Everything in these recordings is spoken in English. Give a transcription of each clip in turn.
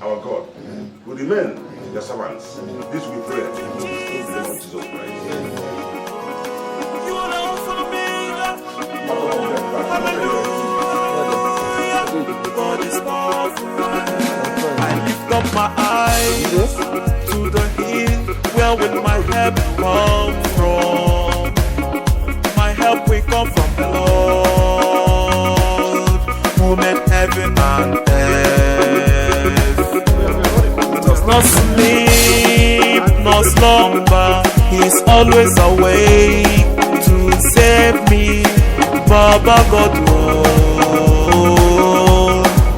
our God, will remain your servants. This we pray in the name of Jesus Christ. You alone for me. Hallelujah. God is powerful. I lift up my eyes to the hill. Where will my help come from? My help will come from the Lord, who made heaven and earth. Does not sleep, nor slumber. He's always awake to save me. Baba God,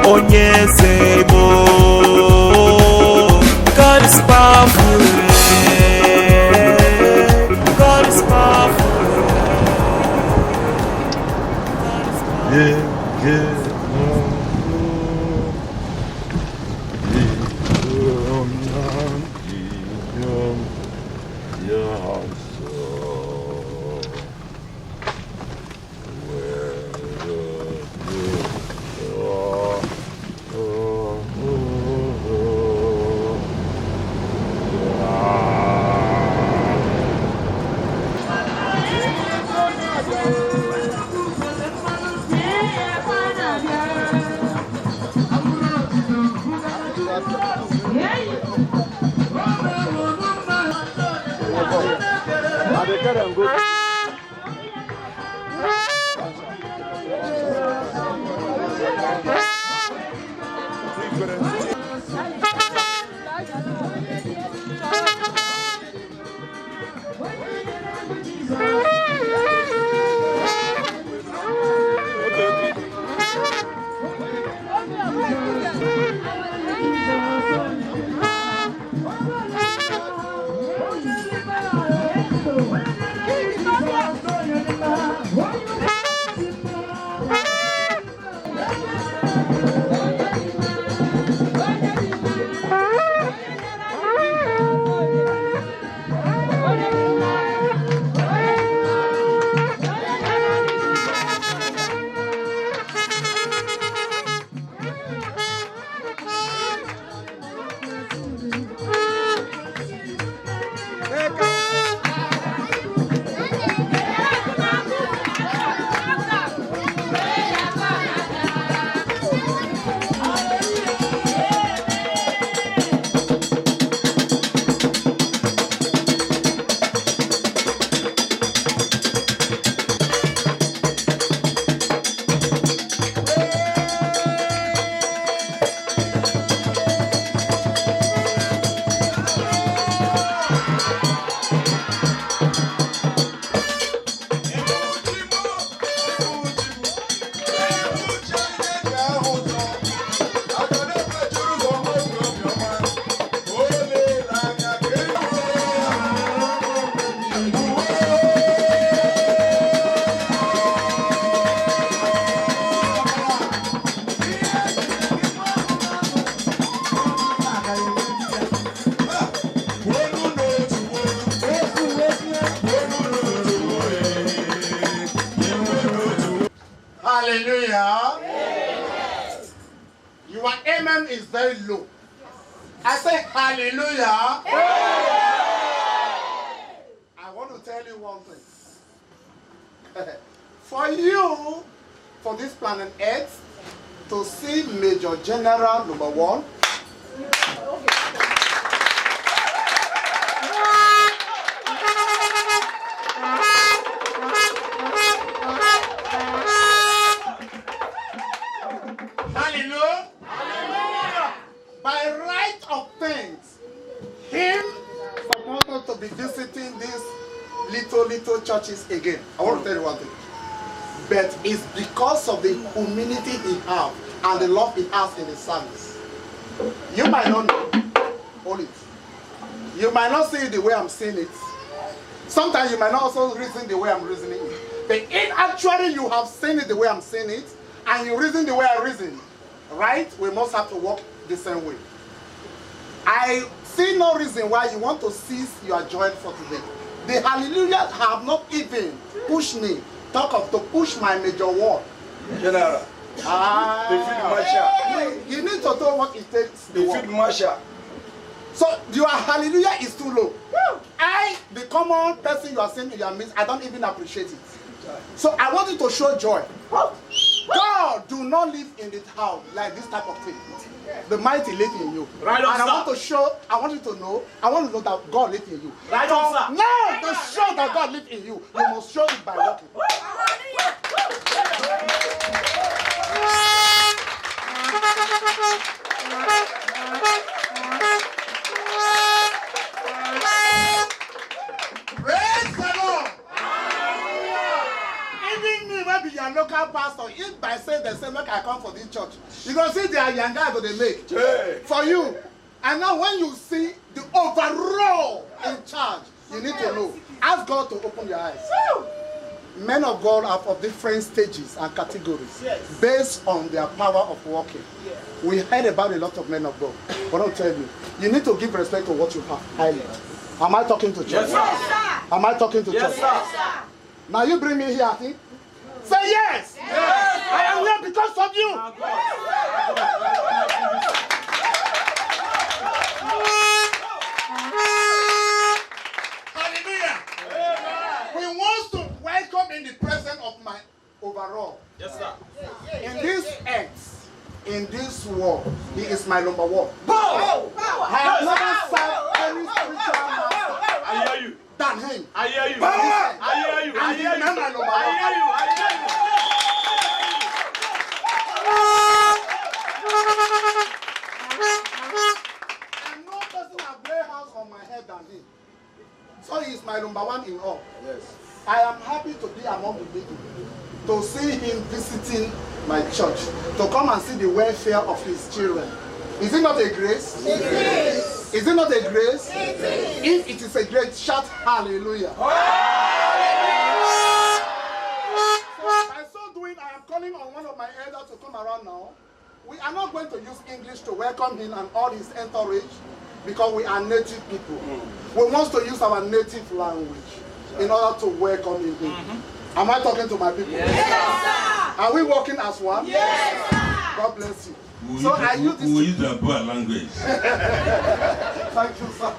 Onye Sebo. God is powerful. God is powerful. Hallelujah. Yes. Your amen is very low. I say hallelujah. Yes. I want to tell you one thing. For you, for this planet Earth, to see Major General number 1, hallelujah. Hallelujah. By right of things, him supposed to be visiting these little churches again. I want to tell you one thing. But it's because of the humility he has and the love he has in the service. You might not know all it. You might not see it the way I'm seeing it. Sometimes you might not also reason the way I'm reasoning it. But in actually you have seen it the way I'm seeing it, and you reason the way I reason, right? We must have to walk the same way. I see no reason why you want to cease your joy for today. The hallelujah have not even pushed me, talk of to push my major word. General. They feed Masha. You need to know what it takes. They feed Masha. So your hallelujah is too low. I, the common person you are saying in your midst, I don't even appreciate it. So I want you to show joy. God do not live in this house like this type of thing. The mighty live in you. Right on, and I want you to know that God lives in you. Right on, sir. Now to show that God lives in you, you must show it by walking. Praise the Lord. Even me, maybe your local pastor, if by saying the same, like I come for this church, you can see they are young guys that they make for you. And now when you see the overall in charge, you need to know. Ask God to open your eyes. Men of God are of different stages and categories based on their power of walking. We heard about a lot of men of God. But I'll tell you, you need to give respect to what you have highly. Am I talking to church? Yes, sir. Am I talking to church? Yes, sir. Now you bring me here, I think. Say yes. Yes. I am here because of you. Hallelujah. We want to welcome in the presence of my overall. Yes, sir. In this earth, in this world, he is my number one. I have never served any spiritual master I hear you. than him. I hear you. Power. I hear you. I And hear he's you. my number one. I hear you. I hear you. And no person has laid hands on my head than him. So he is my number one in all. Yes. I am happy to be among the people, to see him visiting my church, to come and see the welfare of his children. Is it not a grace? It is. Is it not a grace? It is. If it is a grace, shout hallelujah. So by so doing, I am calling on one of my elders to come around now. We are not going to use English to welcome him and all his entourage because we are native people. We want to use our native language in order to welcome him. Am I talking to my people? Yes, Are we working as one? Yes, sir. God bless you. We So I use this. use the poor language. Thank you, sir.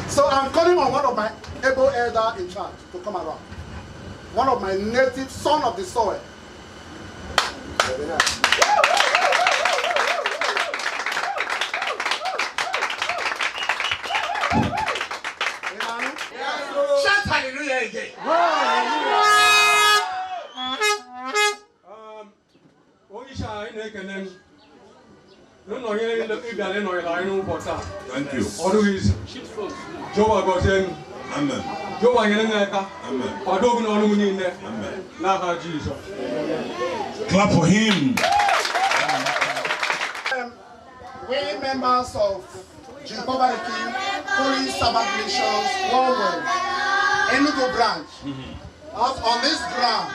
So I'm calling on one of my able elder in charge to come around. One of my native son of the soil. Very nice. Amen. Shout hallelujah again. Thank you. Always. Joe goes in. Amen. Joe Amen. Amen. Amen. Jesus. Clap for him. We members of Jehovah the King, Holy Sabbath Nations, Worldwide, Enugu branch, out on this ground.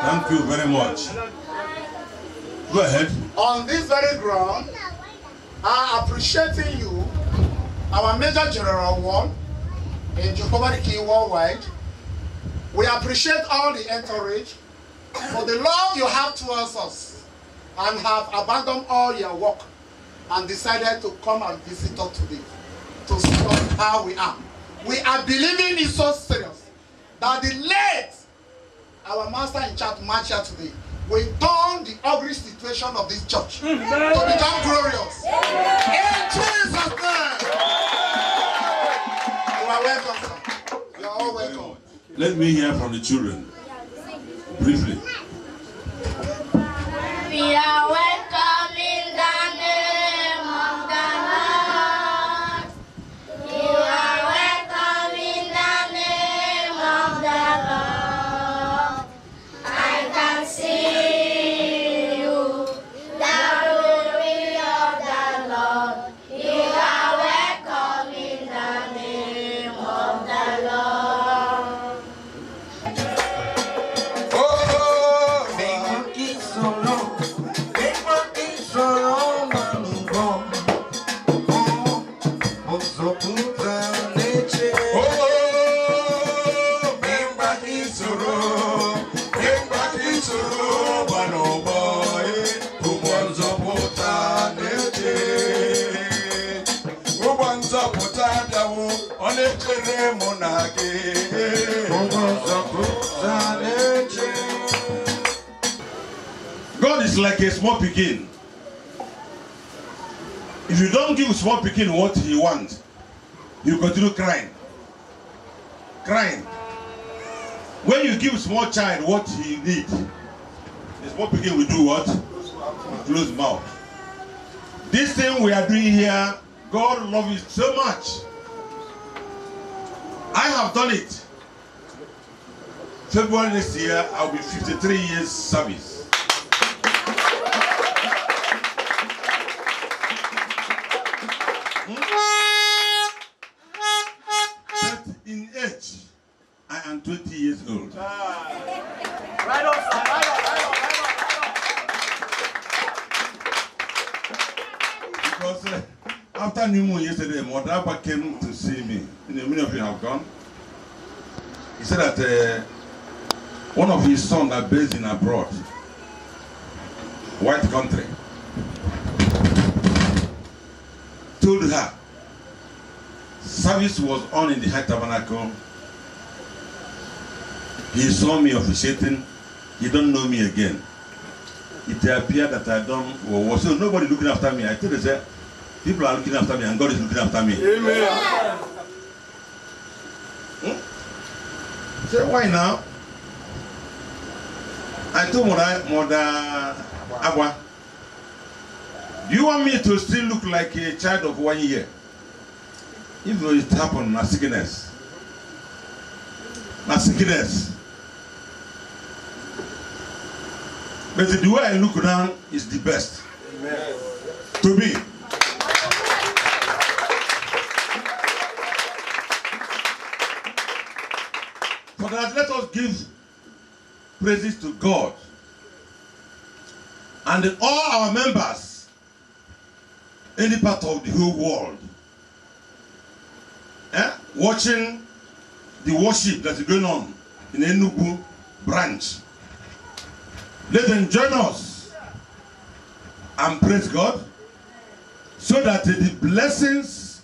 Thank you very much. Go ahead. On this very ground, I appreciating you, our Major General One in Jehovah the King Worldwide. We appreciate all the entourage for the love you have towards us and have abandoned all your work and decided to come and visit us today to see how we are. We are believing it's so serious that the late our master in charge Marcia today will turn the ugly situation of this church to become glorious. In Jesus' name. You are welcome, sir. You are all welcome. Let me hear from the children. Briefly. We are welcome in the name of the Lord. You are welcome in the name of the Lord. I can see you, the glory of the Lord. You are welcome in the name of the Lord. Oh, God is like a small pikin. If you don't give small pikin what he wants, he will continue crying. Crying. When you give small child what he needs, the small pikin will do what? Close mouth. This thing we are doing here, God loves it so much. I have done it. February next year, I'll be 53 years service. But in age, I am 20 years old. Right on, sir. Right on. Because after New Moon yesterday, Modaba came to see me. Many of you have gone. He said that one of his sons are based in abroad, white country, told her service was on in the High Tabernacle. He saw me officiating. He don't know me again. It appeared that I don't. Well, so nobody looking after me. I told her, people are looking after me, and God is looking after me. Amen. Say, why now? I told Mother Abba, do you want me to still look like a child of 1 year? If it happened, na sickness. Na sickness. But the way I look now is the best. Amen. To me. For that, let us give praises to God and all our members, any part of the whole world, watching the worship that is going on in Enugu branch. Let them join us and praise God so that the blessings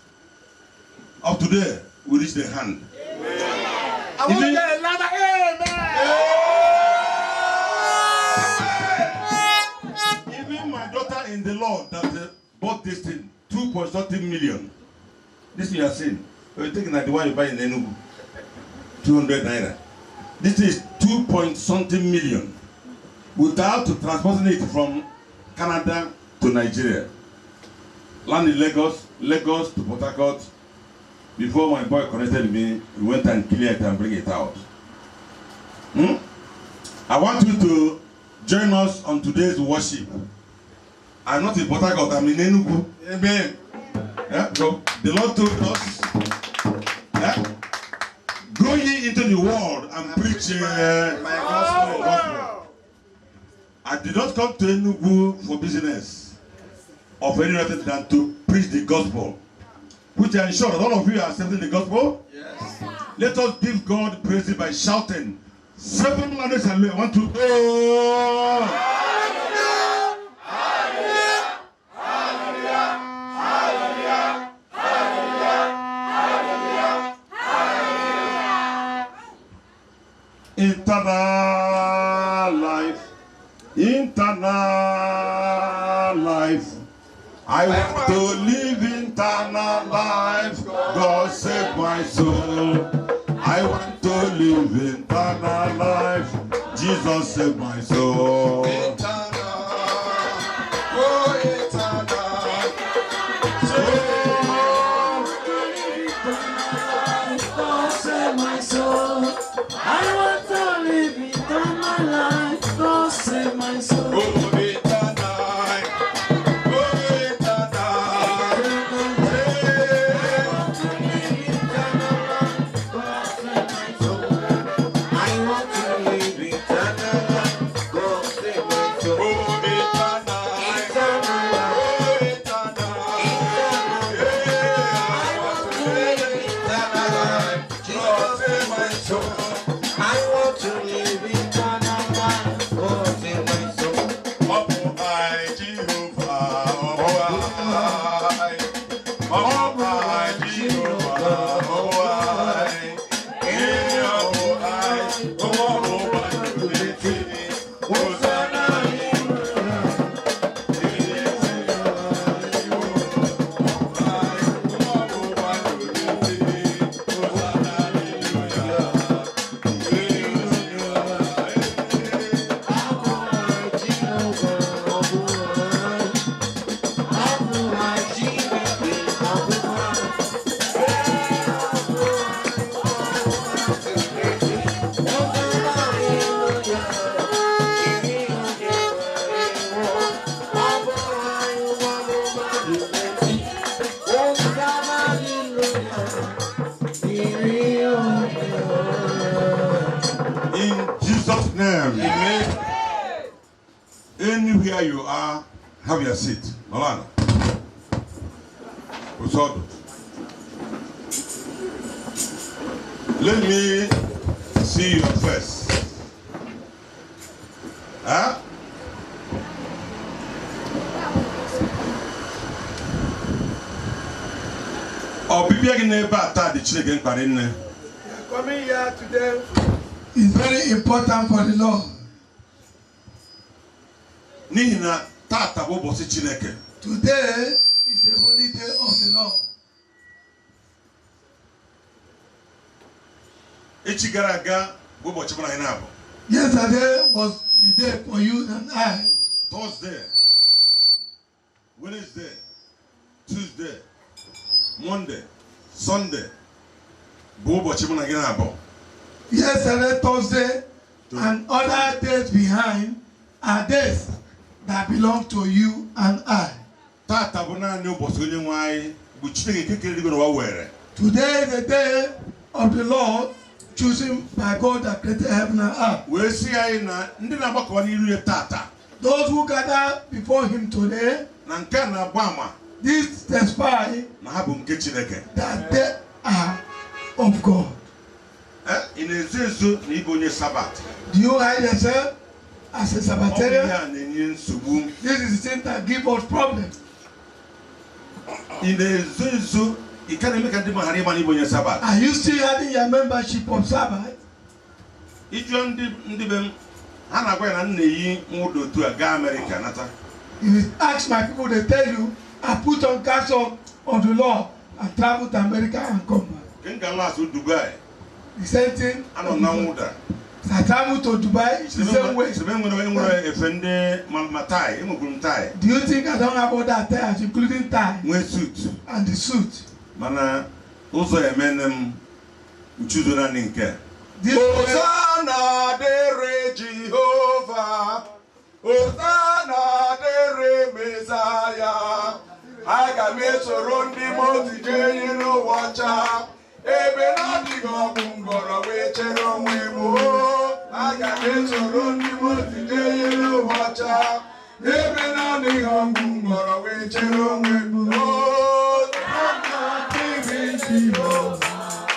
of today will reach their hand. I want to get another amen. Even my daughter in the Lord that bought this thing, 2.something million. This you are saying, you're taking that the one you buy in Enugu, 200 naira. This is 2.something million without transporting it from Canada to Nigeria. Land in Lagos, Lagos to Port Harcourt. Before my boy connected me, we went and cleared it and bring it out. I want you to join us on today's worship. I'm not in Port Harcourt, I'm in Enugu. Amen. Yeah, so the Lord told us, go ye into the world and preach my gospel. I did not come to Enugu for business of any other than to preach the gospel. Which I am sure that all of you are accepting the gospel. Yes. Let us give God praise by shouting 7 languages and 1, 2, 3. Eternal life, eternal life. I want to live eternal life. God save my soul. I want to live eternal life. Jesus save my soul. Eternal, oh eternal, God save my soul. I want to live eternal life. God save my soul. oh eternal, oh eternal. I want to live eternal life. God save my soul. where you are, have your seat. Nolano. Usodo. Let me see your face. Huh? Coming here today is very important for the Lord. Today is a holy day of the Lord. Yesterday was the day for you and I. Thursday, Wednesday, Tuesday, Monday, Sunday. Yesterday, Thursday, and other days behind are days that belong to you and I. Today is the day of the Lord, chosen by God that created heaven and earth. Those who gather before Him today, this testify that they are of God. Do you hide yourself as a Sabbatarian? This is the thing that gives us problems. Are you still having your membership of Sabbath? If you ask my people, they tell you, I put on castle of the Lord and travel to America and come back. The same thing. I travel to Dubai the same way. Do you think I don't have other attires, including tie and the suit? Hosanna dere Jehovah, Hosanna dere Messiah. Aga me soro ndi moti je no wacha. Ebe na digo bungoro we chero mwemo. Aga me soro ndi moti je no wacha. Ebe na digo bungoro we chero mwemo. Hosanna dere Jehovah,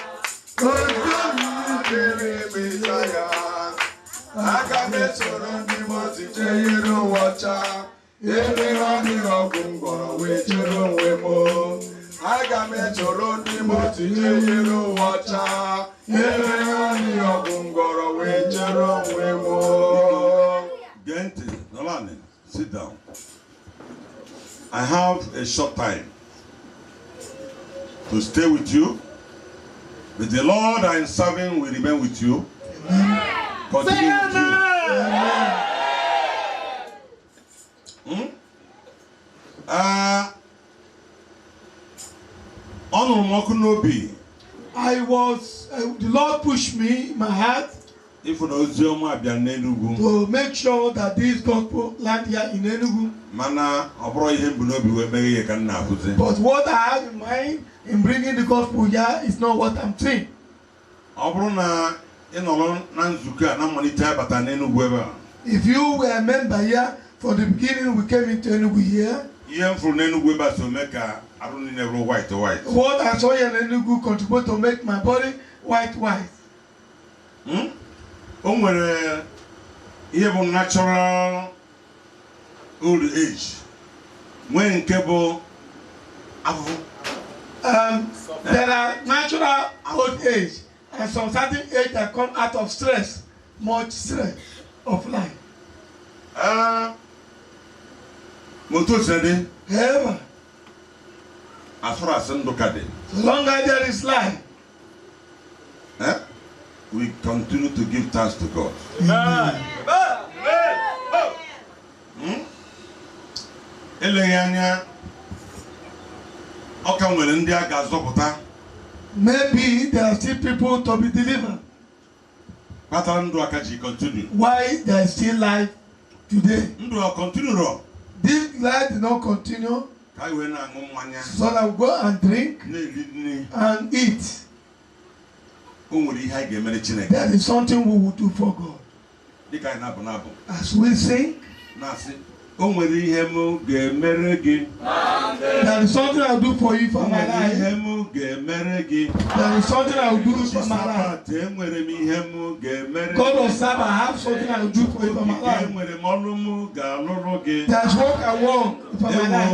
Hosanna dere Messiah. Aga me soro ndi moti je no wacha. Ebe na digo bungoro we chero mwemo. Aga me choro ndi moti yero wacha. Ebe na digo bungoro we chero mwemo. Gente, Nolane, sit down. I have a short time to stay with you. But the Lord I am serving will remain with you. Continue with you. I was, the Lord pushed me in my heart to make sure that this gospel land here in Enugu. But what I have in mind in bringing the gospel here is not what I'm saying. If you were a member here, from the beginning we came into Enugu here. What I saw here in Enugu contribute to make my body white. Natural old age. When cable there are natural old age and some certain age that come out of stress, much stress of life. However, so long as there is life, we continue to give thanks to God. Maybe there are still people to be delivered. Why there is still life today? This life did not continue, so that we go and drink and eat. There is something we will do for God. As we sing, There is something I'll do for you for my life. There is something I'll do for my life. God of Sabbath, I have something I'll do for you for my life. There's work I want for my life.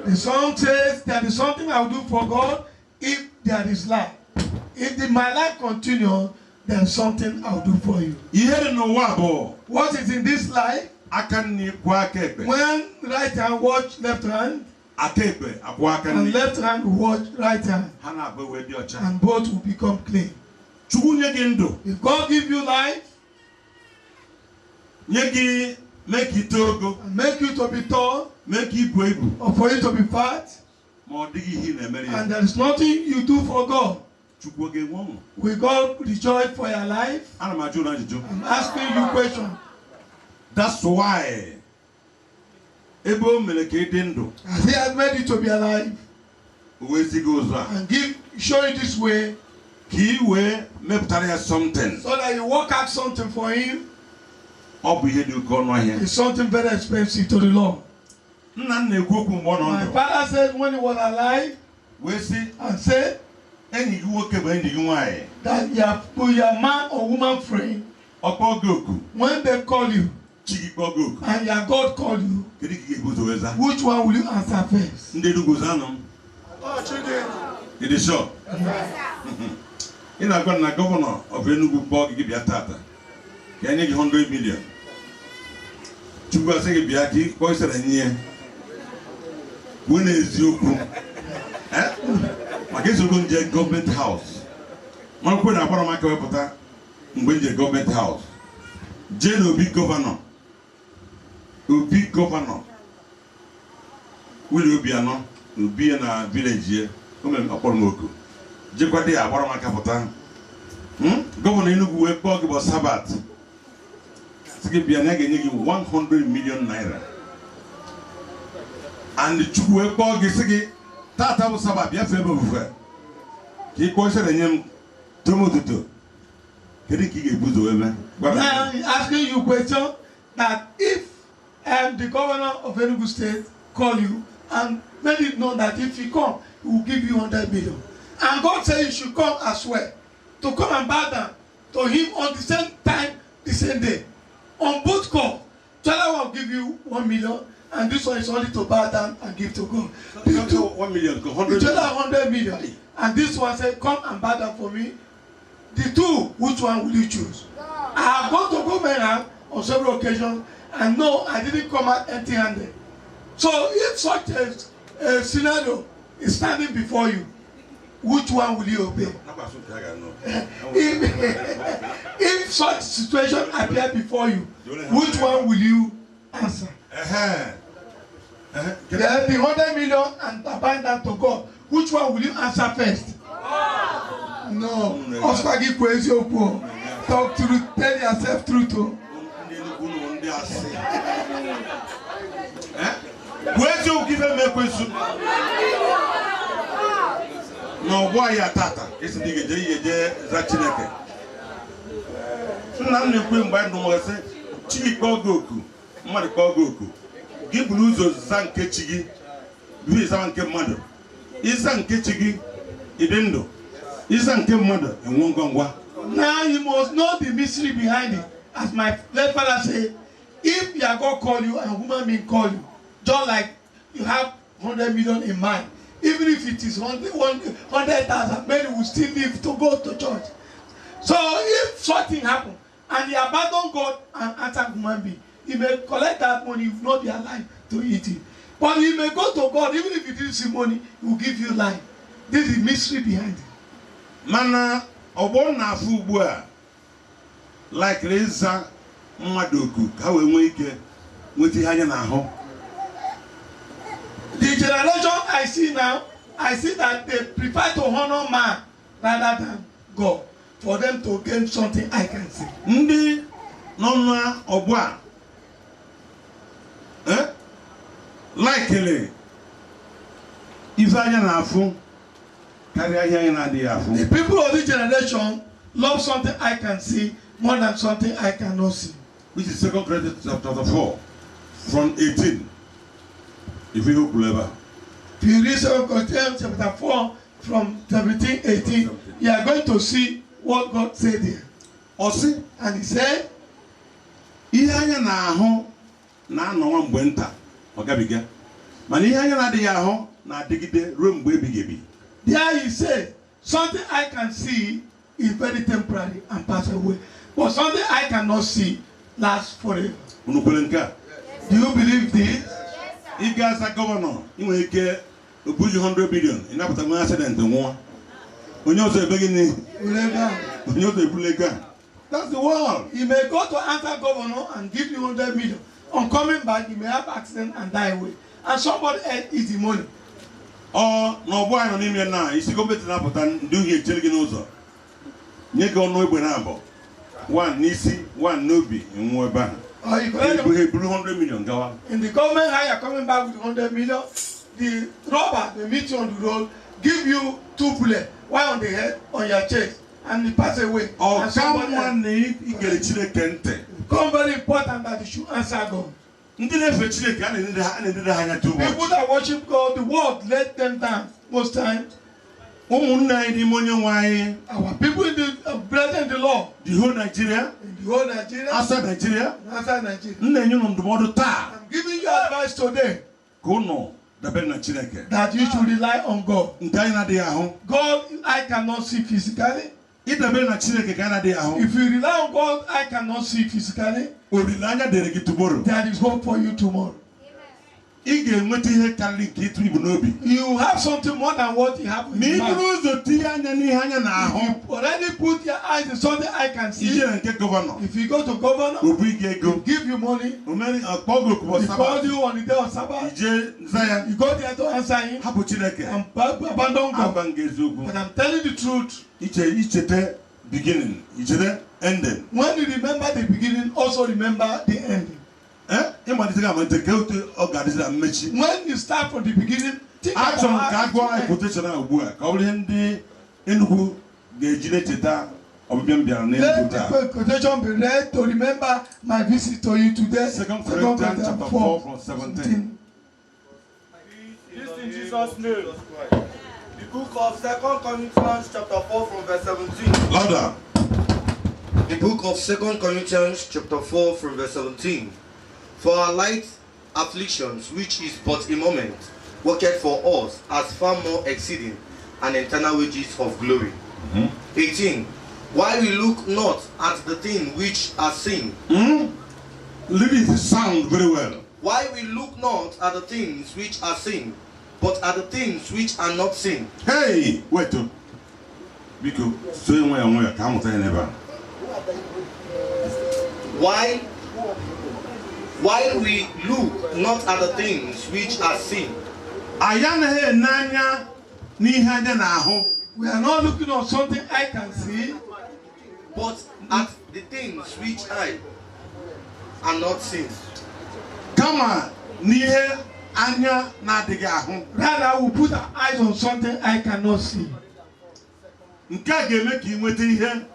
The song says there is something I'll do for God if there is life. If my life continues, there's something I'll do for you. What is in this life? When right hand watch left hand, and left hand watch right hand, and both will become clean. If God give you life, and make you to be tall, or for you to be fat, and there is nothing you do for God, will God rejoice for your life? I'm asking you a question. That's why as he has made you to be alive and show you this way, something so that you work out something for him. It's something very expensive to the Lord. My father said when he was alive and said that your man or woman friend, when they call you and your God call you, which one will you answer first? Oh, children. It is sure. You know, the governor of Enugu Pog give you a tata. Can you 100 million? Chuba say Biaki, voice of the year. When is you? I guess you're going to government house. Man, put a part of my capital when the government house. Jane will be governor. Will be governor. Will you be a no? Will be in a village here. Come and upon Moko. Jekwadi, a part of my capital. Governor Enugu will talk about Sabbath. Give you 100 million naira. And the Chukwe Pog is again. Tata was Sabbath, yes, everywhere. He questioned him Tomoto. Now I'm asking you a question that if the governor of Enugu State call you and made it known that if you come, he will give you 100 million. And God said you should come as well to come and bow down to him on the same time, the same day. On both calls, the other one will give you 1 million, and this one is only to bow down and give to God. The two, 1 million, 100 million. And this one said, come and bow down for me. The two, which one will you choose? I have gone to government on several occasions, and no, I didn't come out empty-handed. So if such a scenario is standing before you, which one will you obey? If such situation appear before you, which one will you answer? There be 100 million and abandon to God. Which one will you answer first? No. Oscar give question. Talk truth. Tell yourself truth. Where's your given me question? No, why ya tata? It's the J. Zachineke. None of them by no say, Chili Goku, Mother Goku. Give Luzo Zankechigi, Vizanke mother. Isn't Ketchigi, Idendo. Isn't Kim mother and won't go. Now you must know the mystery behind it. As my late father said, if your God call you and woman being call you, just like you have 100 million in mind, even if it is 100,000, many will still live to go to church. So if something happen and he abandon God and answer human being, he may collect that money, he will not be alive to eat it. But he may go to God, even if he didn't see money, he will give you life. This is the mystery behind it. Mana obon na fubua like Reza Madoku, how we make it with the hanging now. The generation I see now, I see that they prefer to honor man rather than God for them to gain something I can see. Ndi nonna obwa. Likely if I am The people of this generation love something I can see more than something I cannot see. Which is 2 Corinthians chapter 4, from 18. If you go clever. If you read 2 Corinthians chapter 4, from 17, 18, you are going to see what God said there. Osi, and he said, ihe anya na-ahụ na-anọwa mgbe nta ọ gabiga mana ihe anya na-adịghị ahụ na-adịgide ruo mgbe ebighị ebi. There he said, something I can see is very temporary and pass away, but something I cannot see lasts forever. Unu kwere nke a? Do you believe this? Ị ga-asa gọvanọ ị nwere ike obuji 100 billion ị napụta nwa accident nwụọ onye ọzọ ebe gịnị onye ọzọ ebule gaa. That's the world. He may go to answer governor and give you 100 million. On coming back, he may have accident and die away. And somebody else eat the money. Ọ na ọgbọ anyị nọ n'ime na isi gọọmenti na-apụta ndị uhie echere gị n'ụzọ nye gị ọnụ egbe na-abọ one n'isi one n'obi nwụọ ebe ahụ eburu 100 million gawa. In the government how you are coming back with 100 million, the robber they meet you on the road, give you 2 bullets, one on the head, on your chest, and he pass away. Oh, someone need to get a Chineke ntị. Come very important that you should answer God. Ndị na-efe Chineke a na-edede anya too much. People that worship God, the world let them down most times. Ụmụnne anyị n'ime Onyenwe anyị. Our people in the brethren in the Lord. The whole Nigeria. In the whole Nigeria. Outside Nigeria. Outside Nigeria. Na-enye unu ndụmọdụ taa. I'm giving you advice today. Ka unu dabere na Chineke. That you should rely on God. Nke anyị na-adịghị ahụ. God I cannot see physically. Ịdabere na Chineke ka anyị na-adịghị ahụ. If you rely on God I cannot see physically. Olileanya dịrị gị tomorrow. There is hope for you tomorrow. Ị ga-enweta ihe karịrị nke ịtụ ibu n'obi. You have something more than what you have in Ma ị mind. bụrụ ụzọ tinye anya n'ihe anya na-ahụ. You already put your eyes in something I can see. Ije nke gọvanọ. If you go to governor, Obu ị ga-ego. give you money. Omeri akpọ gị okwu He Sabbath. called you on the day of Sabbath. Ije nza ya. You go there to answer him Hapụ Chineke. and abandon God. Aba nga eziokwu. But I'm telling the truth. Ichete beginning. Ichete ending. When you remember the beginning, also remember the ending. Ịmalite ga-amalite ka otu ọ ga-adịzi na mmechi. When you start from the beginning, think about Achọrọ m ka a how gụọ anyị it quotation a ugbu a ka ọ bụrụ ihe ndị Enugu ga-eji na-echeta ọbịbịa m bịara n'Enugu let taa. the quotation be read to remember my visit to you today. 2 Corinthians chapter 4 from 17. This in Jesus' name. The book of 2 Corinthians chapter 4 from verse 17. Louder. The book of 2 Corinthians chapter 4 from verse 17. For our light afflictions, which is but a moment, worketh for us as far more exceeding and eternal wages of glory. 18. Why we look not at the things which are seen. Leave it sound very well. Why we look not at the things which are seen, but at the things which are not seen. Hey, wait. Biko, so you want to come to never. Why we look not at the things which are seen. Ayana nanya ni hanya na ahụ. We are not looking on something I can see, but at the things which I are not seen. Kama n'ihe anya na-adịghị ahụ. Rather, we put our eyes on something I cannot see. Nke a ga-eme ka ị nweta ihe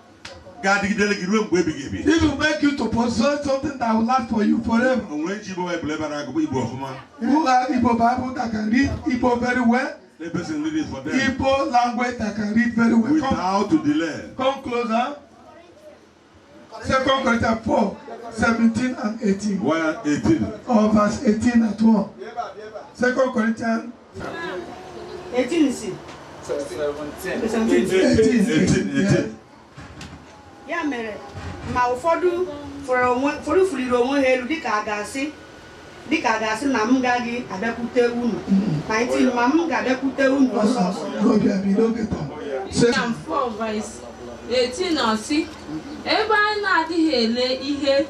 ga-adịgidere gị ruo mgbe ebighị ebi. It will make you to possess something that will last for you forever. O nwere iji Igbo Bible ebe a na-agụ Igbo ọfụma. Who have Igbo Bible that can read Igbo very well? The person read it for them. Igbo language that can read very well. Without to delay. Come closer. 2 Corinthians 4, 17 and 18. Why 18? Or verse 18 at 1. 2 Corinthians 18 is it? 18. Ya mere ma ụfọdụ furiri onwe ha elu dịka a ga-asị na m gaghị abịakwute unu. 19 ma m ga-abịakwute unu ọsọ Psalm 4 verse 18 na si ebe anyị na-adịghị ele ihe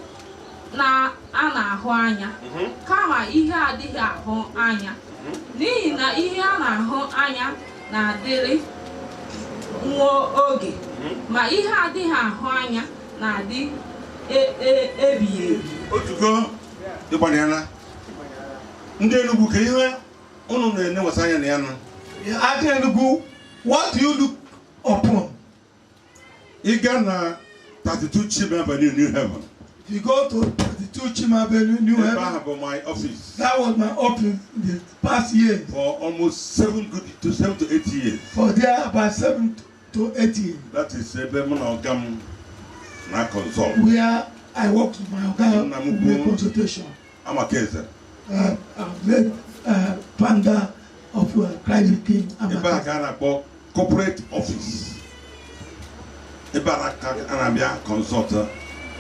a na-ahụ anya kama ihe adịghị ahụ anya n'ihi na ihe a na-ahụ anya na-adịrị nwa oge ma ihe adịghị ahụ anya na-adị ebighị ebi. Otuko ịgbanyela ndị Enugu ka ihe unu na-enewasa anya na ya nụ. Adị Enugu, What do you look upon? Igana 32 Chima Avenue, New Haven. If you go to 32 Chima Avenue, New Haven, I have my office. that was my office in the past years. For almost 7 to 8 years. For there about 7 to 8 years. That is a Bemonogam na consult. Where I worked with my organic consultation. I'm a case. I'm founder of Christ King. Eba kana po corporate office. Eba kana bia consultant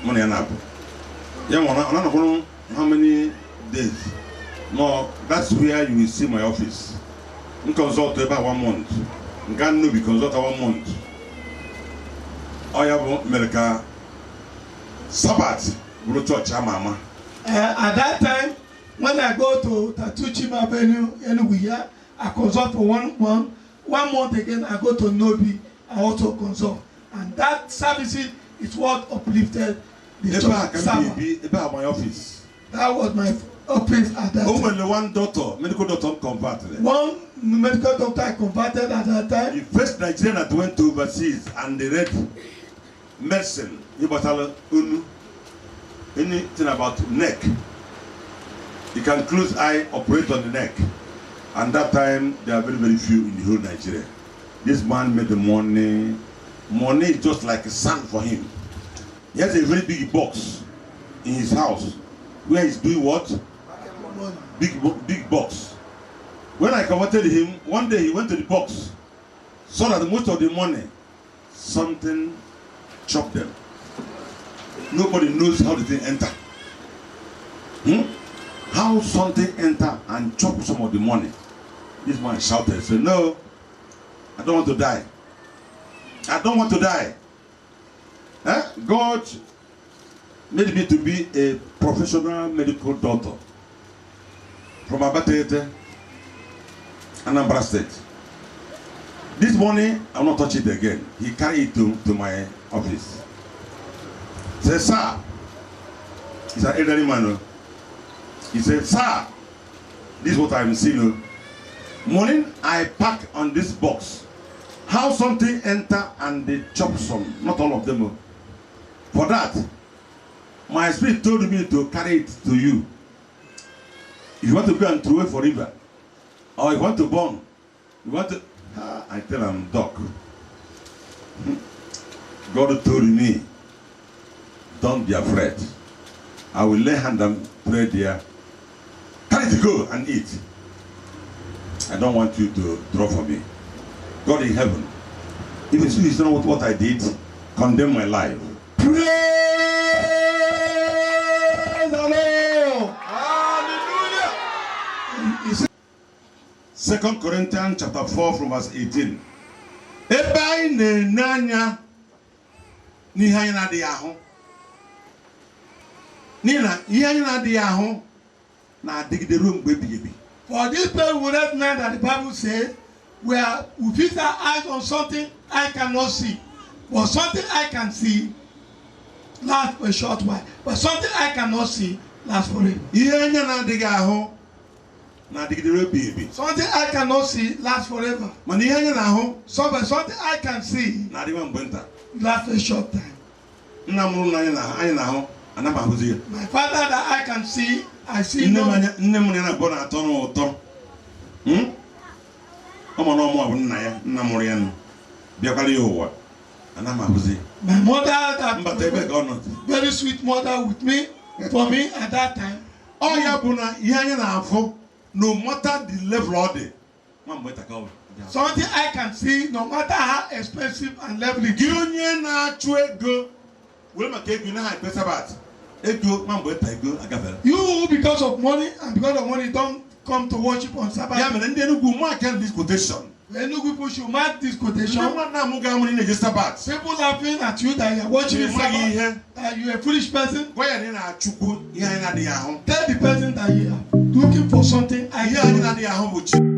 money na. Yeah, how many days? No, that's where you will see my office. We consult about 1 month. We can no be consult 1 month. I have America Sabbath. Go to church, mama. At that time, when I go to Tatuchima Avenue, anywhere, I consult for 1 month. 1 month again, I go to Nobi. I also consult, and that services is what uplifted the church. About my office. That was my office at that time. Only one doctor, medical doctor converted. One medical doctor I converted at that time. The first Nigerian that went to overseas and they read medicine, anything about neck. You can close eye, operate on the neck. And that time, there are very, very few in the whole Nigeria. This man made the money. Money is just like sand for him. He has a very big box in his house where he's doing what? Big box. When I converted him, one day he went to the box, saw that most of the money, something chopped them. Nobody knows how the thing enter. How something enter and chop some of the money. This man shouted, said, "No, I don't want to die. I don't want to die." God made me to be a professional medical doctor from Abatete, Anambra State. This morning, I will not touch it again. He carried it to my office. He said, "Sir," he's an elderly man. He said, "Sir, this is what I'm seeing. Morning, I pack on this box. How something enter and they chop some, not all of them. For that, my spirit told me to carry it to you. If you want to go and throw it for river, or if you want to burn, you want to." I tell him, "Doc, God told me, don't be afraid. I will lay hand and pray there. Carry it to go and eat. I don't want you to draw for me. God in heaven, if it's not what I did, condemn my life." Praise the Lord. Hallelujah. 2 Corinthians chapter 4 from verse 18. Ebe na-enanya n'ihe anyị na-adịghị ahụ. N'ihi na ihe anyị na-adịghị ahụ na-adịgide ruo mgbe ebighị ebi. For this people will not know that the Bible says, we fix our eyes on something I cannot see, but something I can see lasts for a short while, but something I cannot see lasts forever. Ihe anyị na-adịghị ahụ na-adịgide ruo ebighị ebi. Something I cannot see lasts forever. Mana ihe anyị na-ahụ Something I can see na-adịgwa mgbe nta. lasts for a short time. Nna mụrụ na anyị na-ahụ anaghị ahụzi ya. My father that I can see, I see no. Nne m na abụọ na-atọ n'ụtọ. Ọ ma na ọmụ bụ nna ya, nna mụrụ ya nụ. Bịakwara ya ụwa. Anaghị ahụzi. My mother that Mbata ebe ka ọ nọ. very sweet mother with me, for me at that time. Ọ ya bụ na ihe anyị na-afụ, no matter the level ọ dị, nwa mgbe taka ọ. Something I can see, no matter how expensive and level it Gị is. onye na-achụ ego, were maka ego na ha ekpe Sabat. Ego nwa mgbe ta ego agafere. You who because of money and because of money don't come to worship on Sabbath. Ya mere ndị Enugu mark this quotation. Enugu people should mark this quotation. Ndị nwa na-amụ ga-amụ na-eje Sabat. People laughing at you that you are watching Sabbath, that you are a foolish person. Gwa ya na ị na-achụkwu ihe anyị na-adịghị ahụ. Tell the person that you are looking for something I Ihe anyị na-adịghị ahụ bụ chi.